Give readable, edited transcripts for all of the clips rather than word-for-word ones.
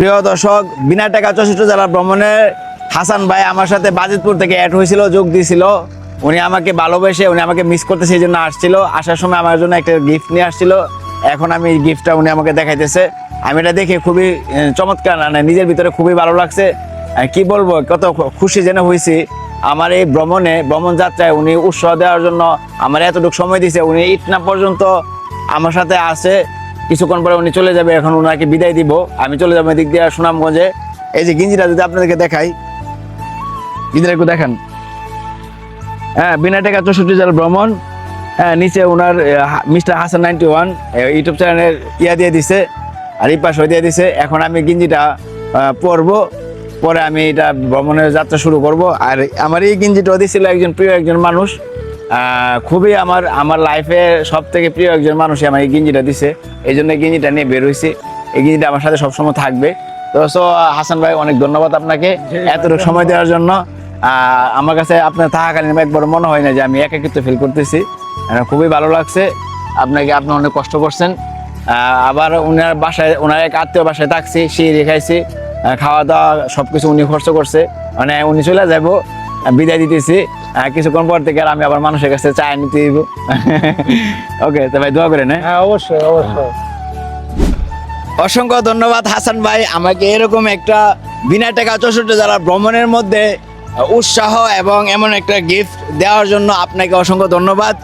প্রিয় দর্শক, বিনা টাকা 64 জেলা ভ্রমণে হাসান ভাই আমার সাথে বাজিতপুর থেকে অ্যাড হয়েছিল, যোগ দিয়েছিল। উনি আমাকে ভালোবেসে, উনি আমাকে মিস করতে সেই জন্য আসছিল। আসার সময় আমার জন্য একটা গিফট নিয়ে আসছিল। এখন আমি গিফটটা উনি আমাকে দেখাইতেছে। আমি এটা দেখে খুবই চমৎকার, মানে নিজের ভিতরে খুবই ভালো লাগছে। কি বলবো, কত খুশি যেন হয়েছি। আমার এই ভ্রমণ যাত্রায় উনি উৎসাহ দেওয়ার জন্য আমার এতটুকু সময় দিয়েছে। উনি ইটনা পর্যন্ত আমার সাথে আছে। কিছুক্ষণ পরে উনি চলে যাবে, এখন ওনাকে বিদায় দিব। আমি চলে যাবো এদিক দিয়ে সুনামগঞ্জে। এই যে গিঞ্জিটা যদি আপনাদেরকে দেখাই, গিঞ্জিটা একটু দেখান। হ্যাঁ, বিনা টাকা 64 জেলা ভ্রমণ। হ্যাঁ, নিচে ওনার মিস্টার হাসান 91 ইউটিউব চ্যানেলের দিয়ে দিছে, আর এই পাশে দিয়ে দিছে। এখন আমি গিঞ্জিটা পরবো, পরে আমি এটা ভ্রমণের যাত্রা শুরু করব। আর আমার এই গিঞ্জিটা দিয়েছিল একজন প্রিয় একজন মানুষ, খুবই আমার লাইফে সব থেকে প্রিয় একজন মানুষই আমার এই গিঞ্জিটা দিছে। এই জন্য গিঞ্জিটা নিয়ে বের হয়েছি। এই গিঞ্জিটা আমার সাথে সবসময় থাকবে। তো হাসান ভাই, অনেক ধন্যবাদ আপনাকে এতটুকু সময় দেওয়ার জন্য। আমার কাছে আপনার থাকাকালীন একবার মনে হয় না যে আমি একাকিত্ব ফিল করতেছি। খুবই ভালো লাগছে। আপনি অনেক কষ্ট করছেন। আবার ওনার বাসায়, ওনার এক আত্মীয় বাসায় থাকছি, সেই রেখাইছি, খাওয়া দাওয়া সবকিছু উনি খরচ করছে। মানে উনি চলে যাবো, বিদায় দিতেছি। কিছুক্ষণ পর থেকে আর আমি আবার মানুষের কাছে চায় নিতে দিব। ওকে, তো ভাই দোয়া করেন। হ্যাঁ, অবশ্যই অবশ্যই। অসংখ্য ধন্যবাদ হাসান ভাই, আমাকে এরকম একটা বিনা টাকা 64 জেলা ভ্রমণের মধ্যে উৎসাহ এবং এমন একটা গিফট দেওয়ার জন্য আপনাকে অসংখ্য ধন্যবাদ।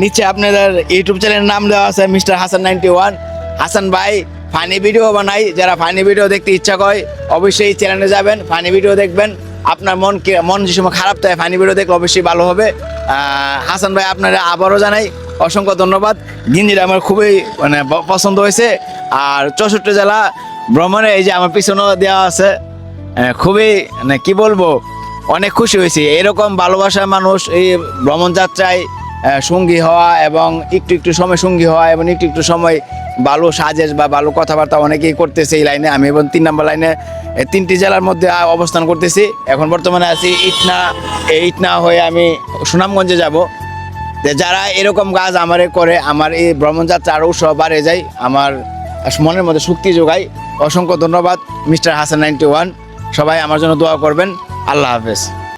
নিচে আপনাদের ইউটিউব চ্যানেলের নাম দেওয়া আছে, মিস্টার হাসান 91। হাসান ভাই ফানি ভিডিও বানাই, যারা ফানি ভিডিও দেখতে ইচ্ছা করে অবশ্যই চ্যানেলে যাবেন, ফানি ভিডিও দেখবেন। আপনার মন যে সময় খারাপ থাকে, ফানি ভিডিও দেখলে অবশ্যই ভালো হবে। হাসান ভাই, আপনারা আবারও জানাই অসংখ্য ধন্যবাদ। গিঞ্জিটা আমার খুবই মানে পছন্দ হয়েছে। আর 64 জেলা ভ্রমণে এই যে আমার পিছনেও দেওয়া আছে, খুবই মানে কি বলবো, অনেক খুশি হয়েছি। এরকম ভালোবাসার মানুষ এই ভ্রমণ যাত্রায় সঙ্গী হওয়া, এবং একটু সময় সঙ্গী হওয়া, এবং একটু সময় ভালো সাজেশ বা ভালো কথাবার্তা অনেকেই করতেছে এই লাইনে। আমি এবং 3 নম্বর লাইনে 3টি জেলার মধ্যে অবস্থান করতেছি। এখন বর্তমানে আছি ইটনা হয়ে আমি সুনামগঞ্জে যাব। যারা এরকম কাজ আমারে করে, আমার এই ভ্রমণ যাত্রা আরও উৎসাহ বাড়ে যায়, আমার মনের মধ্যে শক্তি যোগায়। অসংখ্য ধন্যবাদ মিস্টার হাসান 91। সবাই আমার জন্য দোয়া করবেন। আল্লাহ হাফেজ।